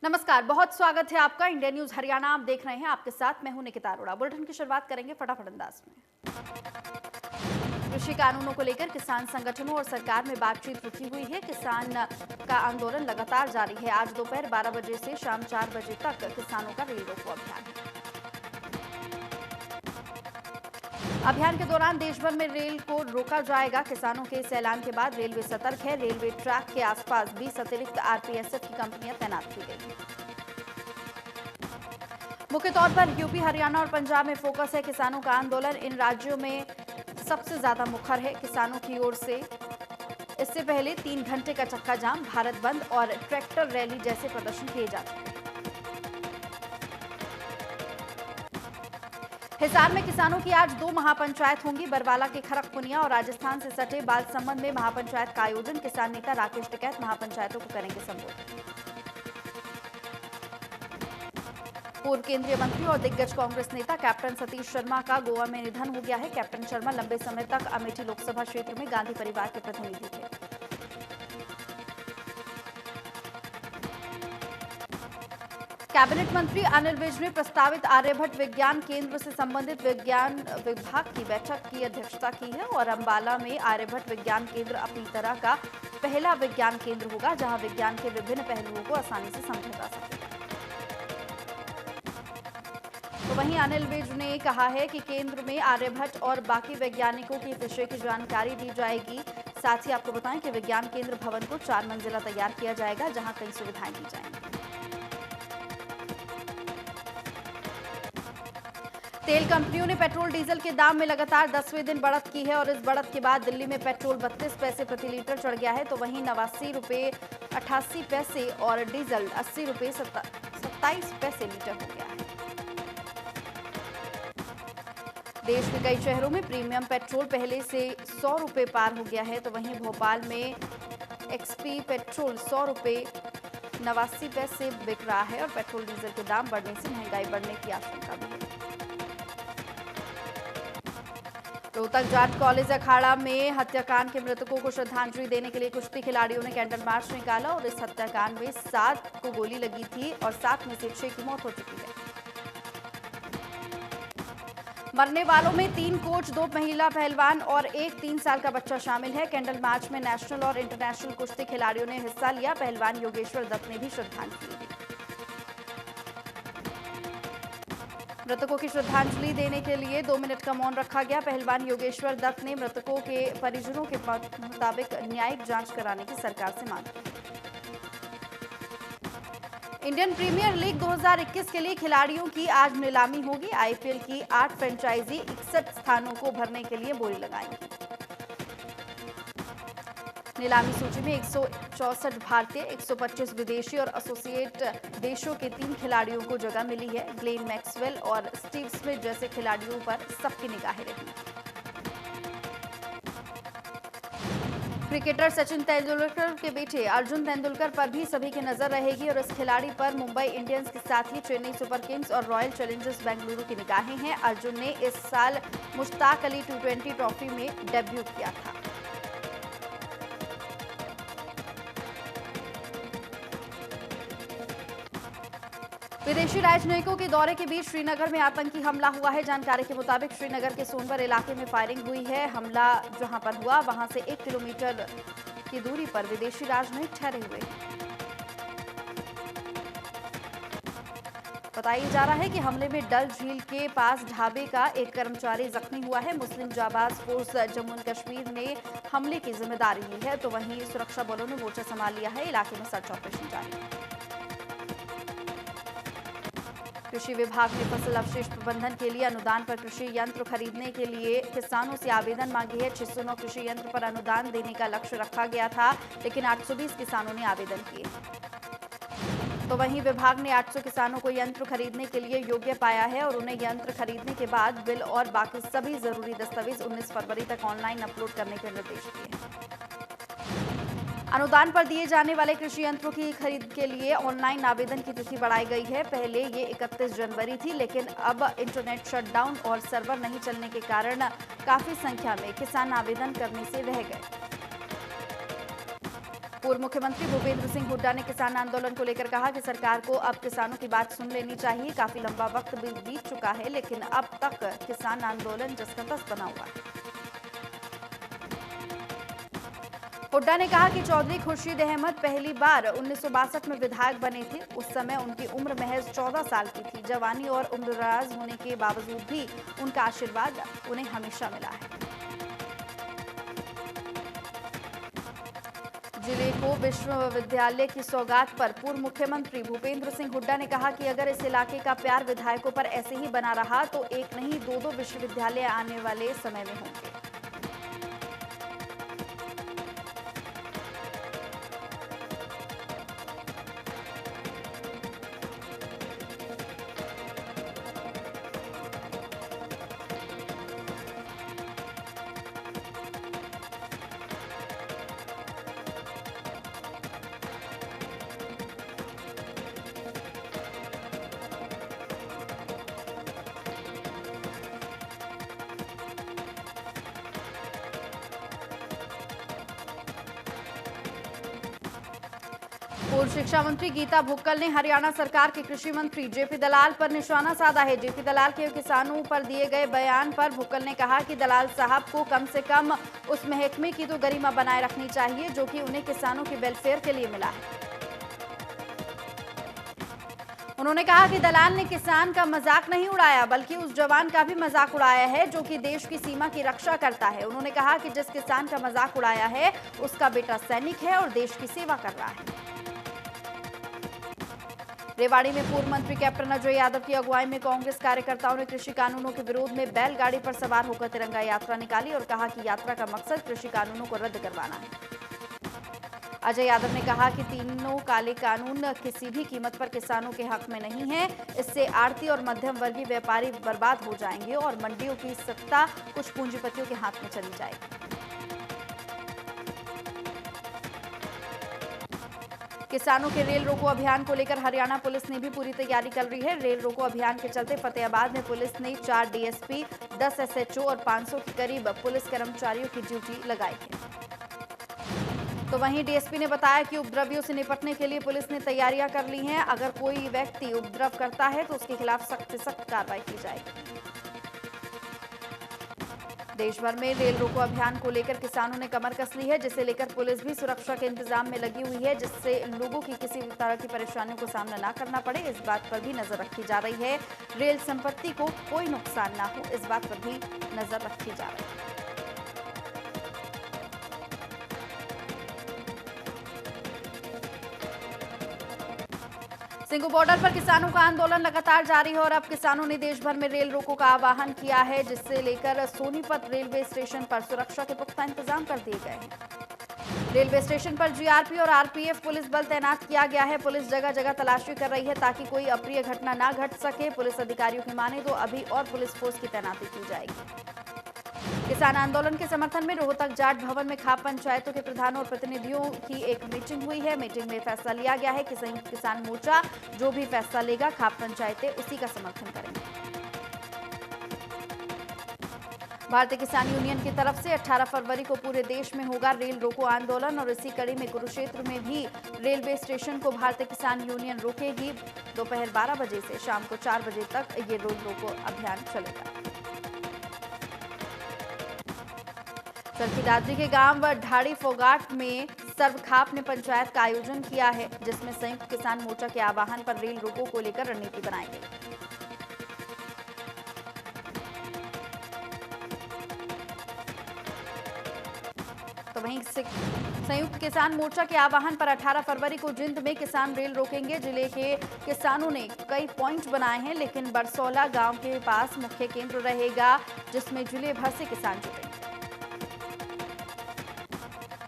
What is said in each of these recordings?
नमस्कार, बहुत स्वागत है आपका इंडिया न्यूज हरियाणा। आप देख रहे हैं, आपके साथ मैं हूं निकिता अरोड़ा। बुलेटिन की शुरुआत करेंगे फटाफट अंदाज में। कृषि कानूनों को लेकर किसान संगठनों और सरकार में बातचीत रुकी हुई है। किसान का आंदोलन लगातार जारी है। आज दोपहर 12 बजे से शाम 4 बजे तक किसानों का रेल रोको अभियान है। अभियान के दौरान देश भर में रेल को रोका जाएगा। किसानों के इस ऐलान के बाद रेलवे सतर्क है। रेलवे ट्रैक के आसपास 20 अतिरिक्त आरपीएसएफ की कंपनियां तैनात की गई हैं। मुख्य तौर पर यूपी, हरियाणा और पंजाब में फोकस है। किसानों का आंदोलन इन राज्यों में सबसे ज्यादा मुखर है। किसानों की ओर से इससे पहले 3 घंटे का चक्का जाम, भारत बंद और ट्रैक्टर रैली जैसे प्रदर्शन किए जा चुके हैं। हिसार में किसानों की आज 2 महापंचायत होंगी। बरवाला के खरकपुनिया और राजस्थान से सटे बालसमंद में महापंचायत का आयोजन। किसान नेता राकेश टिकैत महापंचायतों को करेंगे संबोधित। पूर्व केंद्रीय मंत्री और दिग्गज कांग्रेस नेता कैप्टन सतीश शर्मा का गोवा में निधन हो गया है। कैप्टन शर्मा लंबे समय तक अमेठी लोकसभा क्षेत्र में गांधी परिवार के प्रतिनिधि थे। कैबिनेट मंत्री अनिल विज ने प्रस्तावित आर्यभट्ट विज्ञान केंद्र से संबंधित विज्ञान विभाग की बैठक की अध्यक्षता की है और अंबाला में आर्यभट्ट विज्ञान केंद्र अपनी तरह का पहला विज्ञान केंद्र होगा, जहां विज्ञान के विभिन्न पहलुओं को आसानी से समझा जा सकेगा। तो वहीं अनिल विज ने कहा है कि केंद्र में आर्यभट्ट और बाकी वैज्ञानिकों के विषय की जानकारी दी जाएगी। साथ ही आपको बताएं कि विज्ञान केंद्र भवन को 4 मंजिला तैयार किया जाएगा, जहां कई सुविधाएं दी जाएंगी। तेल कंपनियों ने पेट्रोल डीजल के दाम में लगातार 10वें दिन बढ़त की है और इस बढ़त के बाद दिल्ली में पेट्रोल 32 पैसे प्रति लीटर चढ़ गया है। तो वहीं 89 रुपये 88 पैसे और डीजल 80 रुपये 27 पैसे लीटर हो गया है। देश के कई शहरों में प्रीमियम पेट्रोल पहले से 100 रुपये पार हो गया है। तो वहीं भोपाल में एक्सपी पेट्रोल 100 रुपये 89 पैसे बिक रहा है और पेट्रोल डीजल के दाम बढ़ने से महंगाई बढ़ने की आशंका भी है। रोहतक जाट कॉलेज अखाड़ा में हत्याकांड के मृतकों को श्रद्धांजलि देने के लिए कुश्ती खिलाड़ियों ने कैंडल मार्च निकाला और इस हत्याकांड में 7 को गोली लगी थी और 7 में से 6 की मौत हो चुकी है। मरने वालों में 3 कोच, 2 महिला पहलवान और एक 3 साल का बच्चा शामिल है। कैंडल मार्च में नेशनल और इंटरनेशनल कुश्ती खिलाड़ियों ने हिस्सा लिया। पहलवान योगेश्वर दत्त ने भी श्रद्धांजलि दी। मृतकों की श्रद्धांजलि देने के लिए 2 मिनट का मौन रखा गया। पहलवान योगेश्वर दत्त ने मृतकों के परिजनों के मुताबिक न्यायिक जांच कराने की सरकार से मांग की। इंडियन प्रीमियर लीग 2021 के लिए खिलाड़ियों की आज नीलामी होगी। आईपीएल की 8 फ्रेंचाइजी 61 स्थानों को भरने के लिए बोली लगाएंगी। नीलामी सूची में 164 भारतीय, 125 विदेशी और एसोसिएट देशों के 3 खिलाड़ियों को जगह मिली है। ग्लेन मैक्सवेल और स्टीव स्मिथ जैसे खिलाड़ियों पर सबकी निगाहें रही। क्रिकेटर सचिन तेंदुलकर के बेटे अर्जुन तेंदुलकर पर भी सभी की नजर रहेगी और इस खिलाड़ी पर मुंबई इंडियंस के साथ ही चेन्नई सुपर किंग्स और रॉयल चैलेंजर्स बेंगलुरु की निगाहें हैं। अर्जुन ने इस साल मुश्ताक अली T20 ट्रॉफी में डेब्यू किया था। विदेशी राजनयिकों के दौरे के बीच श्रीनगर में आतंकी हमला हुआ है। जानकारी के मुताबिक श्रीनगर के सोनवर इलाके में फायरिंग हुई है। हमला जहां पर हुआ वहां से 1 किलोमीटर की दूरी पर विदेशी राजनयिक ठहरे हुए हैं। बताया जा रहा है कि हमले में डल झील के पास ढाबे का एक कर्मचारी जख्मी हुआ है। मुस्लिम जाबाज फोर्स जम्मू एंड कश्मीर ने हमले की जिम्मेदारी ली है। तो वहीं सुरक्षा बलों ने मोर्चा संभाल लिया है। इलाके में सर्च ऑपरेशन जारी है। कृषि विभाग ने फसल अवशेष प्रबंधन के लिए अनुदान पर कृषि यंत्र खरीदने के लिए किसानों से आवेदन मांगे है। 609 कृषि यंत्र पर अनुदान देने का लक्ष्य रखा गया था, लेकिन 820 किसानों ने आवेदन किए। तो वहीं विभाग ने 800 किसानों को यंत्र खरीदने के लिए योग्य पाया है और उन्हें यंत्र खरीदने के बाद बिल और बाकी सभी जरूरी दस्तावेज 19 फरवरी तक ऑनलाइन अपलोड करने के निर्देश दिए हैं। अनुदान पर दिए जाने वाले कृषि यंत्रों की खरीद के लिए ऑनलाइन आवेदन की तिथि बढ़ाई गई है। पहले ये 31 जनवरी थी, लेकिन अब इंटरनेट शटडाउन और सर्वर नहीं चलने के कारण काफी संख्या में किसान आवेदन करने से रह गए। पूर्व मुख्यमंत्री भूपेंद्र सिंह हुड्डा ने किसान आंदोलन को लेकर कहा कि सरकार को अब किसानों की बात सुन लेनी चाहिए। काफी लंबा वक्त भी बीत चुका है, लेकिन अब तक किसान आंदोलन जस का तस बना हुआ है। हुड्डा ने कहा कि चौधरी खुर्शीद अहमद पहली बार 1962 में विधायक बने थे। उस समय उनकी उम्र महज 14 साल की थी। जवानी और उम्रदराज होने के बावजूद भी उनका आशीर्वाद उन्हें हमेशा मिला है। जिले को विश्वविद्यालय की सौगात पर पूर्व मुख्यमंत्री भूपेंद्र सिंह हुड्डा ने कहा कि अगर इस इलाके का प्यार विधायकों पर ऐसे ही बना रहा तो एक नहीं दो विश्वविद्यालय आने वाले समय में होंगे। पूर्व शिक्षा मंत्री गीता भुक्कल ने हरियाणा सरकार के कृषि मंत्री जेपी दलाल पर निशाना साधा है। जेपी दलाल के किसानों पर दिए गए बयान पर भुक्कल ने कहा कि दलाल साहब को कम से कम उस महकमे की तो गरिमा बनाए रखनी चाहिए जो कि उन्हें किसानों के वेलफेयर के लिए मिला है। उन्होंने कहा कि दलाल ने किसान का मजाक नहीं उड़ाया बल्कि उस जवान का भी मजाक उड़ाया है जो कि देश की सीमा की रक्षा करता है। उन्होंने कहा कि जिस किसान का मजाक उड़ाया है उसका बेटा सैनिक है और देश की सेवा कर रहा है। रेवाड़ी में पूर्व मंत्री कैप्टन अजय यादव की अगुवाई में कांग्रेस कार्यकर्ताओं ने कृषि कानूनों के विरोध में बैलगाड़ी पर सवार होकर तिरंगा यात्रा निकाली और कहा कि यात्रा का मकसद कृषि कानूनों को रद्द करवाना है। अजय यादव ने कहा कि तीनों काले कानून किसी भी कीमत पर किसानों के हक में नहीं है। इससे आड़ती और मध्यम वर्गीय व्यापारी बर्बाद हो जाएंगे और मंडियों की सत्ता कुछ पूंजीपतियों के हाथ में चली जाएगी। किसानों के रेल रोको अभियान को लेकर हरियाणा पुलिस ने भी पूरी तैयारी कर ली है। रेल रोको अभियान के चलते फतेहाबाद में पुलिस ने 4 डीएसपी, 10 एसएचओ और 500 के करीब पुलिस कर्मचारियों की ड्यूटी लगाई है। तो वहीं डीएसपी ने बताया कि उपद्रवियों से निपटने के लिए पुलिस ने तैयारियां कर ली हैं। अगर कोई व्यक्ति उपद्रव करता है तो उसके खिलाफ सख्त से सख्त कार्रवाई की जाएगी। देश भर में रेल रोको अभियान को लेकर किसानों ने कमर कस ली है, जिसे लेकर पुलिस भी सुरक्षा के इंतजाम में लगी हुई है, जिससे लोगों की किसी भी तरह की परेशानियों को सामना ना करना पड़े। इस बात पर भी नजर रखी जा रही है। रेल संपत्ति को कोई नुकसान ना हो, इस बात पर भी नजर रखी जा रही है। सिंगू बॉर्डर पर किसानों का आंदोलन लगातार जारी है और अब किसानों ने देश भर में रेल रोको का आह्वान किया है, जिससे लेकर सोनीपत रेलवे स्टेशन पर सुरक्षा के पुख्ता इंतजाम कर दिए गए हैं। रेलवे स्टेशन पर जीआरपी और आरपीएफ पुलिस बल तैनात किया गया है। पुलिस जगह जगह तलाशी कर रही है ताकि कोई अप्रिय घटना ना घट सके। पुलिस अधिकारियों की माने तो अभी और पुलिस फोर्स की तैनाती की जाएगी। किसान आंदोलन के समर्थन में रोहतक जाट भवन में खाप पंचायतों के प्रधानों और प्रतिनिधियों की एक मीटिंग हुई है। मीटिंग में फैसला लिया गया है कि संयुक्त किसान मोर्चा जो भी फैसला लेगा, खाप पंचायतें उसी का समर्थन करेंगे। भारतीय किसान यूनियन की तरफ से 18 फरवरी को पूरे देश में होगा रेल रोको आंदोलन और इसी कड़ी में कुरुक्षेत्र में भी रेलवे स्टेशन को भारतीय किसान यूनियन रोकेगी। दोपहर 12 बजे से शाम को 4 बजे तक ये रेल रोको अभियान चलेगा। चरखी दादरी के गांव ढाड़ी फोगाट में सर्वखाप ने पंचायत का आयोजन किया है, जिसमें संयुक्त किसान मोर्चा के आह्वान पर रेल रोको को लेकर रणनीति बनाई गई। तो वहीं संयुक्त किसान मोर्चा के आह्वान पर 18 फरवरी को जिंद में किसान रेल रोकेंगे। जिले के किसानों ने कई पॉइंट बनाए हैं, लेकिन बरसौला गांव के पास मुख्य केंद्र रहेगा, जिसमें जिले भर से किसान जुटेंगे।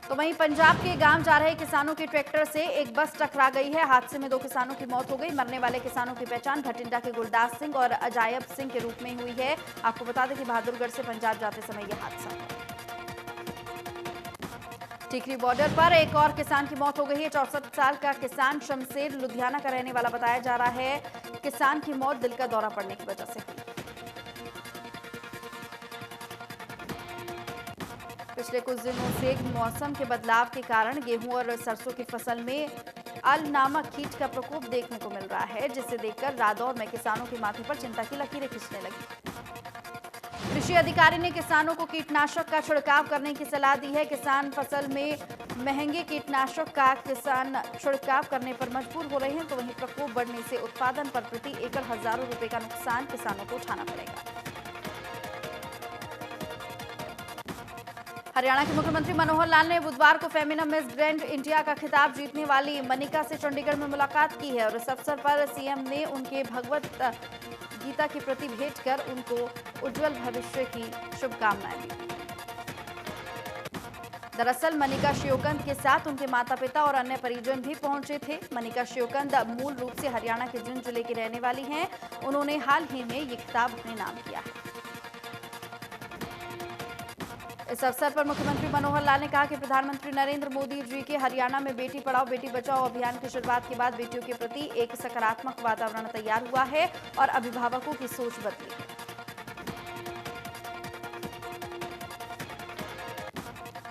तो वहीं पंजाब के गांव जा रहे किसानों के ट्रैक्टर से एक बस टकरा गई है। हादसे में 2 किसानों की मौत हो गई। मरने वाले किसानों की पहचान भटिंडा के गुरदास सिंह और अजायब सिंह के रूप में हुई है। आपको बता दें कि बहादुरगढ़ से पंजाब जाते समय यह हादसा हुआ। टिकरी बॉर्डर पर एक और किसान की मौत हो गई है। 64 साल का किसान शमशेर लुधियाना का रहने वाला बताया जा रहा है। किसान की मौत दिल का दौरा पड़ने की वजह से हुई। पिछले कुछ दिनों से मौसम के बदलाव के कारण गेहूं और सरसों की फसल में अल नामक कीट का प्रकोप देखने को मिल रहा है, जिसे देखकर रादौर में किसानों के माथे पर चिंता की लकीरें खींचने लगी। कृषि अधिकारी ने किसानों को कीटनाशक का छिड़काव करने की सलाह दी है। किसान फसल में महंगे कीटनाशक का किसान छिड़काव करने पर मजबूर हो रहे हैं, तो वहीं प्रकोप बढ़ने से उत्पादन पर प्रति एकड़ हजारों रुपए का नुकसान किसानों को उठाना पड़ेगा। हरियाणा के मुख्यमंत्री मनोहर लाल ने बुधवार को फेमिना मिस ग्रैंड इंडिया का खिताब जीतने वाली मनिका से चंडीगढ़ में मुलाकात की है और इस अवसर पर सीएम ने उनके भगवत गीता की प्रति भेंट कर उनको उज्जवल भविष्य की शुभकामनाएं दी। दरअसल मनिका शियोकंद के साथ उनके माता पिता और अन्य परिजन भी पहुंचे थे। मनिका शियोकंद मूल रूप से हरियाणा के जिंद जिले की रहने वाली हैं। उन्होंने हाल ही में ये खिताब अपने नाम किया है। इस अवसर पर मुख्यमंत्री मनोहर लाल ने कहा कि प्रधानमंत्री नरेंद्र मोदी जी के हरियाणा में बेटी पढ़ाओ बेटी बचाओ अभियान की शुरुआत के बाद बेटियों के प्रति एक सकारात्मक वातावरण तैयार हुआ है और अभिभावकों की सोच बदली है।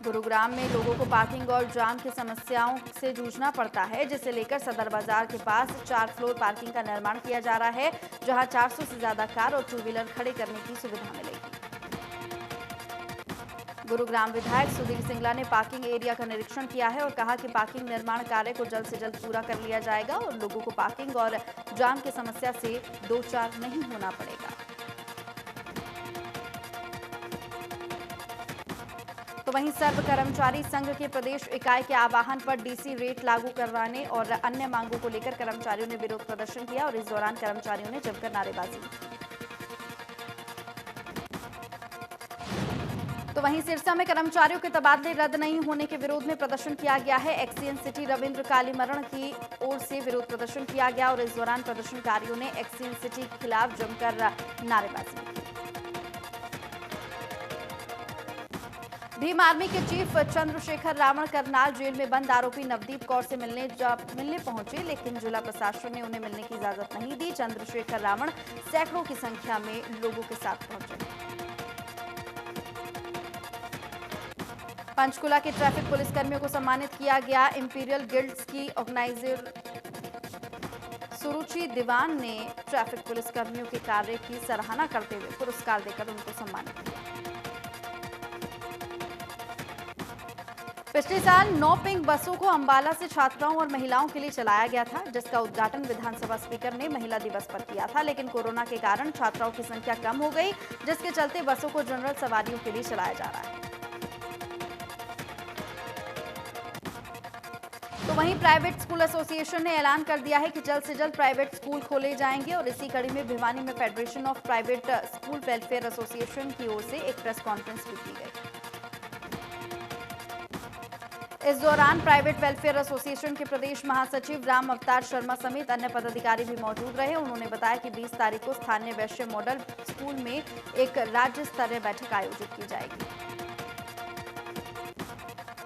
गुरुग्राम में लोगों को पार्किंग और जाम की समस्याओं से जूझना पड़ता है, जिसे लेकर सदर बाजार के पास 4 फ्लोर पार्किंग का निर्माण किया जा रहा है, जहां 400 से ज्यादा कार और 2 व्हीलर खड़े करने की सुविधा मिलेगी। गुरुग्राम विधायक सुधीर सिंगला ने पार्किंग एरिया का निरीक्षण किया है और कहा कि पार्किंग निर्माण कार्य को जल्द से जल्द पूरा कर लिया जाएगा और लोगों को पार्किंग और जाम की समस्या से दो चार नहीं होना पड़ेगा। तो वहीं सर्व कर्मचारी संघ के प्रदेश इकाई के आह्वान पर डीसी रेट लागू करवाने और अन्य मांगों को लेकर कर्मचारियों ने विरोध प्रदर्शन किया और इस दौरान कर्मचारियों ने जमकर नारेबाजी की। तो वहीं सिरसा में कर्मचारियों के तबादले रद्द नहीं होने के विरोध में प्रदर्शन किया गया है। एक्सीएन सिटी रविंद्र कालीमरण की ओर से विरोध प्रदर्शन किया गया और इस दौरान प्रदर्शनकारियों ने एक्सीएन सिटी के खिलाफ जमकर नारेबाजी की। भीम आर्मी के चीफ चंद्रशेखर रावण करनाल जेल में बंद आरोपी नवदीप कौर से मिलने पहुंचे, लेकिन जिला प्रशासन ने उन्हें मिलने की इजाजत नहीं दी। चंद्रशेखर रावण सैकड़ों की संख्या में लोगों के साथ पहुंचे। पंचकुला के ट्रैफिक पुलिसकर्मियों को सम्मानित किया गया। इंपीरियल गिल्ड्स की ऑर्गेनाइजर सुरुचि दीवान ने ट्रैफिक पुलिसकर्मियों के कार्य की सराहना करते हुए पुरस्कार देकर उनको सम्मानित किया। पिछले साल 9 पिंक बसों को अंबाला से छात्राओं और महिलाओं के लिए चलाया गया था, जिसका उद्घाटन विधानसभा स्पीकर ने महिला दिवस पर किया था, लेकिन कोरोना के कारण छात्राओं की संख्या कम हो गई, जिसके चलते बसों को जनरल सवारियों के लिए चलाया जा रहा है। तो वहीं प्राइवेट स्कूल एसोसिएशन ने ऐलान कर दिया है कि जल्द से जल्द प्राइवेट स्कूल खोले जाएंगे और इसी कड़ी में भिवानी में federation of private school welfare association की ओर से एक प्रेस कॉन्फ्रेंस भी की गई। इस दौरान प्राइवेट वेलफेयर एसोसिएशन के प्रदेश महासचिव राम अवतार शर्मा समेत अन्य पदाधिकारी भी मौजूद रहे। उन्होंने बताया कि 20 तारीख को स्थानीय वैश्य मॉडल स्कूल में एक राज्य स्तरीय बैठक आयोजित की जाएगी।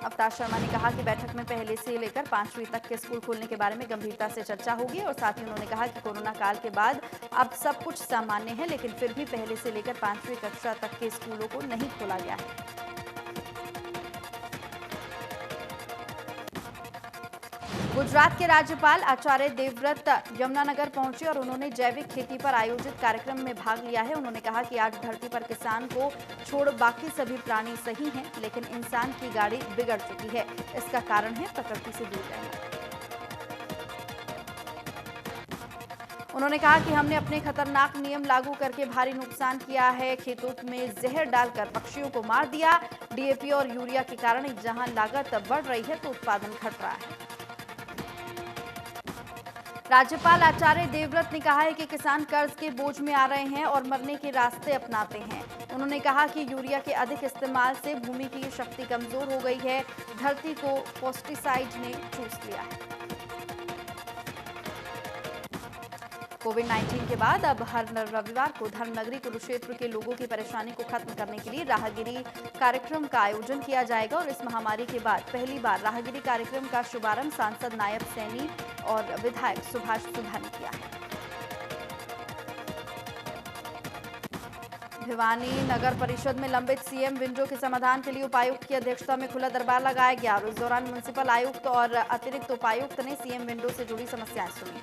अवतार शर्मा ने कहा कि बैठक में पहले से लेकर 5वीं तक के स्कूल खोलने के बारे में गंभीरता से चर्चा होगी और साथ ही उन्होंने कहा कि कोरोना काल के बाद अब सब कुछ सामान्य है, लेकिन फिर भी पहले से लेकर 5वीं कक्षा तक के स्कूलों को नहीं खोला गया है। गुजरात के राज्यपाल आचार्य देवव्रत यमुनानगर पहुंचे और उन्होंने जैविक खेती पर आयोजित कार्यक्रम में भाग लिया है। उन्होंने कहा कि आज धरती पर किसान को छोड़ बाकी सभी प्राणी सही हैं, लेकिन इंसान की गाड़ी बिगड़ चुकी है। इसका कारण है प्रकृति से दूर रहना। उन्होंने कहा कि हमने अपने खतरनाक नियम लागू करके भारी नुकसान किया है। खेतों में जहर डालकर पक्षियों को मार दिया। डीएपी और यूरिया के कारण जहां लागत बढ़ रही है तो उत्पादन घट रहा है। राज्यपाल आचार्य देवव्रत ने कहा है कि किसान कर्ज के बोझ में आ रहे हैं और मरने के रास्ते अपनाते हैं। उन्होंने कहा कि यूरिया के अधिक इस्तेमाल से भूमि की शक्ति कमजोर हो गई है। धरती को पेस्टिसाइड ने चूस लिया है। कोविड-19 के बाद अब हर रविवार को धर्मनगरी कुरुक्षेत्र के लोगों की परेशानी को खत्म करने के लिए राहगिरी कार्यक्रम का आयोजन किया जाएगा और इस महामारी के बाद पहली बार राहगिरी कार्यक्रम का शुभारंभ सांसद नायब सैनी और विधायक सुभाष सुधा ने किया है। भिवानी नगर परिषद में लंबित सीएम विंडो के समाधान के लिए उपायुक्त की अध्यक्षता में खुला दरबार लगाया गया और इस दौरान म्युनिसिपल आयुक्त और अतिरिक्त उपायुक्त ने सीएम विंडो से जुड़ी समस्याएं सुनी।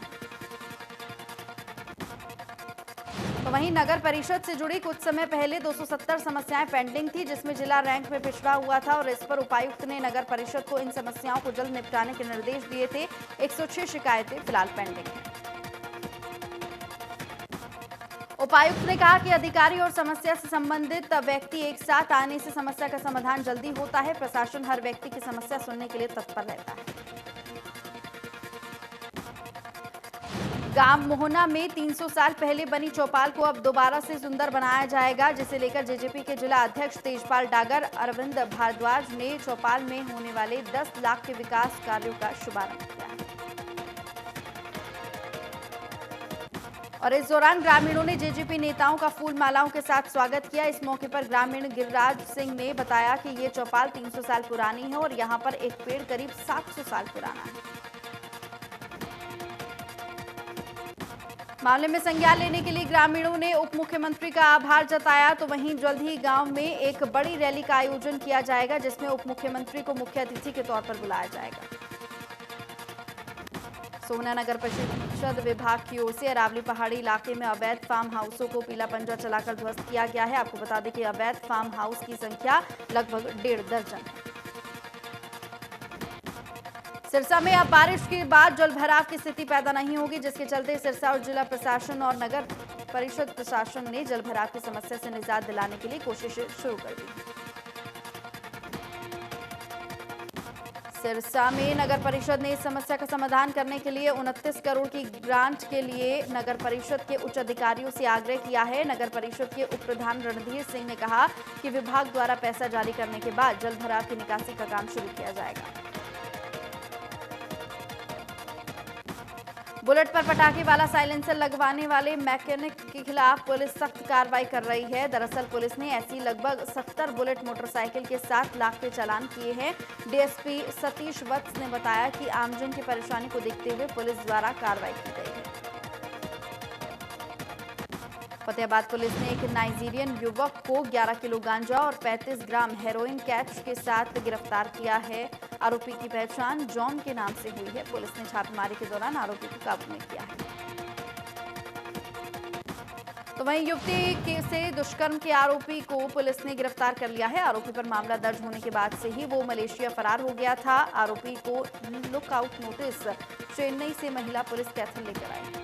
तो वहीं नगर परिषद से जुड़ी कुछ समय पहले 270 समस्याएं पेंडिंग थी, जिसमें जिला रैंक में पिछड़ा हुआ था और इस पर उपायुक्त ने नगर परिषद को इन समस्याओं को जल्द निपटाने के निर्देश दिए थे। 106 शिकायतें फिलहाल पेंडिंग हैं। उपायुक्त ने कहा कि अधिकारी और समस्या से संबंधित व्यक्ति एक साथ आने से समस्या का समाधान जल्दी होता है। प्रशासन हर व्यक्ति की समस्या सुनने के लिए तत्पर रहता है। गांव मोहना में 300 साल पहले बनी चौपाल को अब दोबारा से सुंदर बनाया जाएगा, जिसे लेकर जेजेपी के जिला अध्यक्ष तेजपाल डागर अरविंद भारद्वाज ने चौपाल में होने वाले 10 लाख के विकास कार्यों का शुभारंभ किया है। और इस दौरान ग्रामीणों ने जेजेपी नेताओं का फूल मालाओं के साथ स्वागत किया। इस मौके पर ग्रामीण गिरिराज सिंह ने बताया कि ये चौपाल 300 साल पुरानी है और यहाँ पर एक पेड़ करीब 700 साल पुराना है। मामले में संज्ञान लेने के लिए ग्रामीणों ने उप मुख्यमंत्री का आभार जताया। तो वहीं जल्द ही गांव में एक बड़ी रैली का आयोजन किया जाएगा, जिसमें उप मुख्यमंत्री को मुख्य अतिथि के तौर पर बुलाया जाएगा। सोहना नगर परिषद विभाग की ओर से अरावली पहाड़ी इलाके में अवैध फार्म हाउसों को पीला पंजा चलाकर ध्वस्त किया गया है। आपको बता दें कि अवैध फार्म हाउस की संख्या लगभग 1.5 दर्जन है। सिरसा में अब बारिश के बाद जलभराव की स्थिति पैदा नहीं होगी, जिसके चलते सिरसा और जिला प्रशासन और नगर परिषद प्रशासन ने जलभराव की समस्या से निजात दिलाने के लिए कोशिशें शुरू कर दी। सिरसा में नगर परिषद ने इस समस्या का समाधान करने के लिए 29 करोड़ की ग्रांट के लिए नगर परिषद के उच्च अधिकारियों से आग्रह किया है। नगर परिषद के उप प्रधान रणधीर सिंह ने कहा कि विभाग द्वारा पैसा जारी करने के बाद जलभराव की निकासी का काम शुरू किया जाएगा। बुलेट पर पटाखे वाला साइलेंसर लगवाने वाले मैकेनिक के खिलाफ पुलिस सख्त कार्रवाई कर रही है। दरअसल पुलिस ने ऐसी लगभग 70 बुलेट मोटरसाइकिल के 7 लाख के चालान किए हैं। डीएसपी सतीश वत्स ने बताया कि आमजन की परेशानी को देखते हुए पुलिस द्वारा कार्रवाई की गई है। फतेहाबाद पुलिस ने एक नाइजीरियन युवक को 11 किलो गांजा और 35 ग्राम हेरोइन कैच के साथ गिरफ्तार किया है। आरोपी की पहचान जॉन के नाम से हुई है। पुलिस ने छापेमारी के दौरान आरोपी को काबू में किया है। तो वहीं युवती से दुष्कर्म के आरोपी को पुलिस ने गिरफ्तार कर लिया है। आरोपी पर मामला दर्ज होने के बाद से ही वो मलेशिया फरार हो गया था। आरोपी को लुकआउट नोटिस चेन्नई से महिला पुलिस कैथल लेकर आई।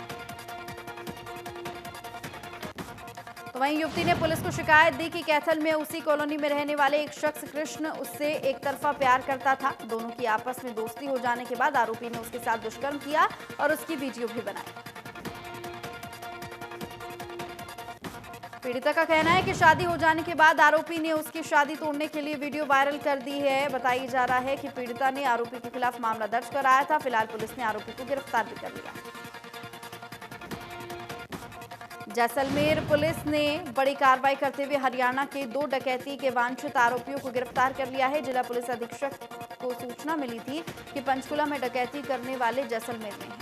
तो वहीं युवती ने पुलिस को शिकायत दी कि कैथल में उसी कॉलोनी में रहने वाले एक शख्स कृष्ण उससे एक तरफा प्यार करता था। दोनों की आपस में दोस्ती हो जाने के बाद आरोपी ने उसके साथ दुष्कर्म किया और उसकी वीडियो भी बनाई। पीड़िता का कहना है कि शादी हो जाने के बाद आरोपी ने उसकी शादी तोड़ने के लिए वीडियो वायरल कर दी है। बताई जा रहा है कि पीड़िता ने आरोपी के खिलाफ मामला दर्ज कराया था। फिलहाल पुलिस ने आरोपी को गिरफ्तार भी कर लिया। जैसलमेर पुलिस ने बड़ी कार्रवाई करते हुए हरियाणा के 2 डकैती के वांछित आरोपियों को गिरफ्तार कर लिया है। जिला पुलिस अधीक्षक को सूचना मिली थी कि पंचकुला में डकैती करने वाले जैसलमेर में हैं।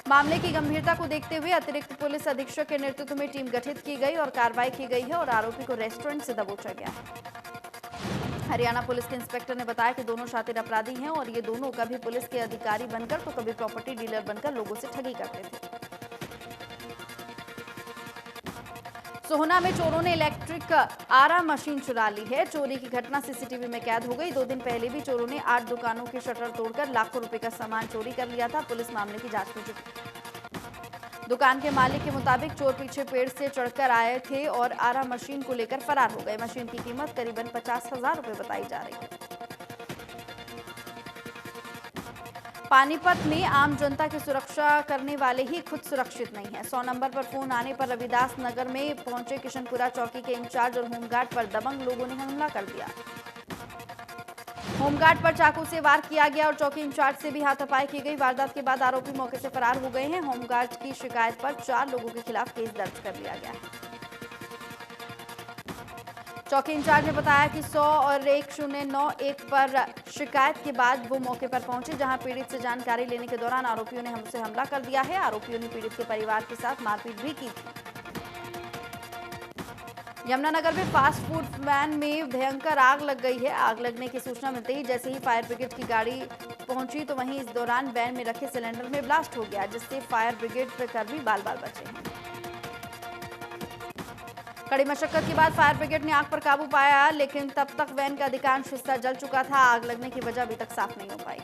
मामले की गंभीरता को देखते हुए अतिरिक्त पुलिस अधीक्षक के नेतृत्व में टीम गठित की गई और कार्रवाई की गई है और आरोपी को रेस्टोरेंट से दबोचा गया है। हरियाणा पुलिस के इंस्पेक्टर ने बताया कि दोनों शातिर अपराधी हैं और ये दोनों कभी पुलिस के अधिकारी बनकर तो कभी प्रॉपर्टी डीलर बनकर लोगों से ठगी करते थे। सोहना में चोरों ने इलेक्ट्रिक आरा मशीन चुरा ली है। चोरी की घटना सीसीटीवी में कैद हो गई। 2 दिन पहले भी चोरों ने 8 दुकानों के शटर तोड़कर लाखों रुपए का सामान चोरी कर लिया था। पुलिस मामले की जांच में जुटी। दुकान के मालिक के मुताबिक चोर पीछे पेड़ से चढ़कर आए थे और आरा मशीन को लेकर फरार हो गए। मशीन की कीमत करीबन 50,000 रुपए बताई जा रही है। पानीपत में आम जनता की सुरक्षा करने वाले ही खुद सुरक्षित नहीं है। 100 नंबर पर फोन आने पर रविदास नगर में पहुंचे किशनपुरा चौकी के इंचार्ज और होमगार्ड पर दबंग लोगों ने हमला कर दिया। होमगार्ड पर चाकू से वार किया गया और चौकी इंचार्ज से भी हाथापाई की गई। वारदात के बाद आरोपी मौके से फरार हो गए हैं। होमगार्ड की शिकायत पर 4 लोगों के खिलाफ केस दर्ज कर लिया गया है। चौकी इंचार्ज ने बताया कि 100 और 1091 पर शिकायत के बाद वो मौके पर पहुंचे, जहां पीड़ित से जानकारी लेने के दौरान आरोपियों ने हमसे हमला कर दिया है। आरोपियों ने पीड़ित के परिवार के साथ मारपीट भी की थी। यमुनानगर में फास्ट फूड वैन में भयंकर आग लग गई है। आग लगने की सूचना मिलते ही जैसे ही फायर ब्रिगेड की गाड़ी पहुंची तो वहीं इस दौरान वैन में रखे सिलेंडर में ब्लास्ट हो गया, जिससे फायर ब्रिगेड कर्मी बाल बाल बचे हैं। कड़ी मशक्कत के बाद फायर ब्रिगेड ने आग पर काबू पाया, लेकिन तब तक वैन का अधिकांश हिस्सा जल चुका था। आग लगने की वजह अभी तक साफ नहीं हो पाई।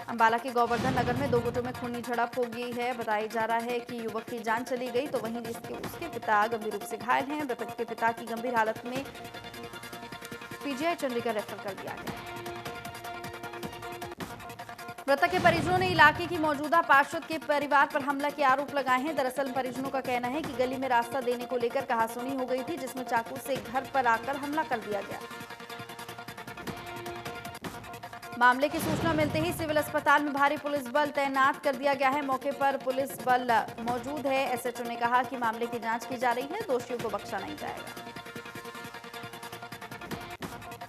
अंबाला के गोवर्धन नगर में दो गुटों में खूनी झड़प हो गई है। बताया जा रहा है कि युवक की जान चली गई तो वहीं उसके पिता गंभीर रूप से घायल हैं। मृतक के पिता की गंभीर हालत में पीजीआई चंडीगढ़ रेफर कर दिया गया। मृतक के परिजनों ने इलाके की मौजूदा पार्षद के परिवार पर हमला के आरोप लगाए हैं। दरअसल परिजनों का कहना है कि गली में रास्ता देने को लेकर कहासुनी हो गई थी, जिसमें चाकू से घर पर आकर हमला कर दिया गया। मामले की सूचना मिलते ही सिविल अस्पताल में भारी पुलिस बल तैनात कर दिया गया है। मौके पर पुलिस बल मौजूद है। एसएचओ ने कहा कि मामले की जांच की जा रही है, दोषियों को बख्शा नहीं जाएगा।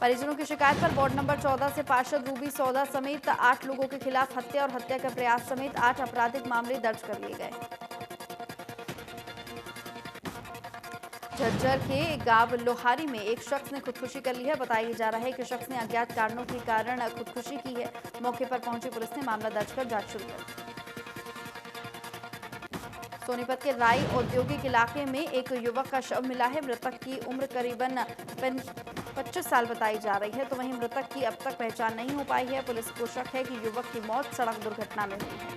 परिजनों की शिकायत पर वार्ड नंबर 14 से पार्षद रूबी सौदा समेत 8 लोगों के खिलाफ हत्या और हत्या का प्रयास समेत 8 आपराधिक मामले दर्ज कर लिए गए। झज्जर के गांव लोहारी में एक शख्स ने खुदकुशी कर ली है। बताया जा रहा है कि शख्स ने अज्ञात कारणों के कारण खुदकुशी की है। मौके पर पहुंची पुलिस ने मामला दर्ज कर जांच शुरू कर दी। सोनीपत के राई औद्योगिक इलाके में एक युवक का शव मिला है। मृतक की उम्र करीबन 25 साल बताई जा रही है, तो वहीं मृतक की अब तक पहचान नहीं हो पाई है। पुलिस को शक है कि युवक की मौत सड़क दुर्घटना में हुई है।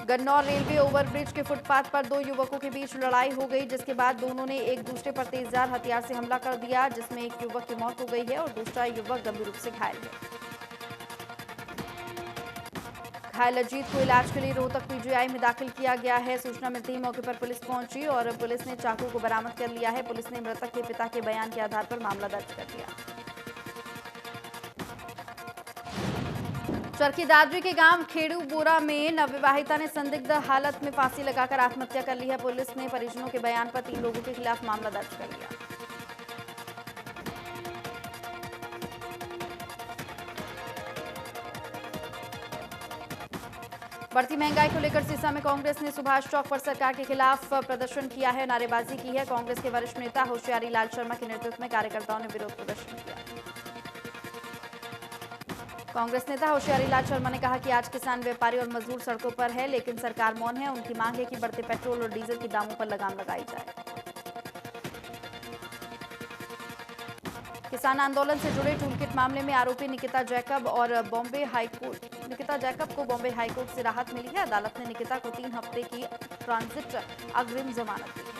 गन्नौर रेलवे ओवरब्रिज के फुटपाथ पर दो युवकों के बीच लड़ाई हो गई, जिसके बाद दोनों ने एक दूसरे पर तेजधार हथियार से हमला कर दिया, जिसमें एक युवक की मौत हो गई है और दूसरा युवक गंभीर रूप से घायल है। घायल अजीत को इलाज के लिए रोहतक पीजीआई में दाखिल किया गया है। सूचना मिलते ही मौके पर पुलिस पहुंची और पुलिस ने चाकू को बरामद कर लिया है। पुलिस ने मृतक के पिता के बयान के आधार पर मामला दर्ज कर दिया। चरखी दादरी के गांव खेड़ू बोरा में नवविवाहिता ने संदिग्ध हालत में फांसी लगाकर आत्महत्या कर ली है। पुलिस ने परिजनों के बयान पर 3 लोगों के खिलाफ मामला दर्ज कर लिया। बढ़ती महंगाई को लेकर सिरसा में कांग्रेस ने सुभाष चौक पर सरकार के खिलाफ प्रदर्शन किया है, नारेबाजी की है। कांग्रेस के वरिष्ठ नेता होशियारी लाल शर्मा के नेतृत्व में कार्यकर्ताओं ने विरोध प्रदर्शन किया। कांग्रेस नेता होशियारी लाल शर्मा ने कहा कि आज किसान, व्यापारी और मजदूर सड़कों पर है, लेकिन सरकार मौन है। उनकी मांग है कि बढ़ते पेट्रोल और डीजल के दामों पर लगाम लगाई जाए। किसान आंदोलन से जुड़े टूलकिट मामले में आरोपी निकिता जैकब को बॉम्बे हाईकोर्ट से राहत मिली है। अदालत ने निकिता को 3 हफ्ते की ट्रांजिट अग्रिम जमानत दी है।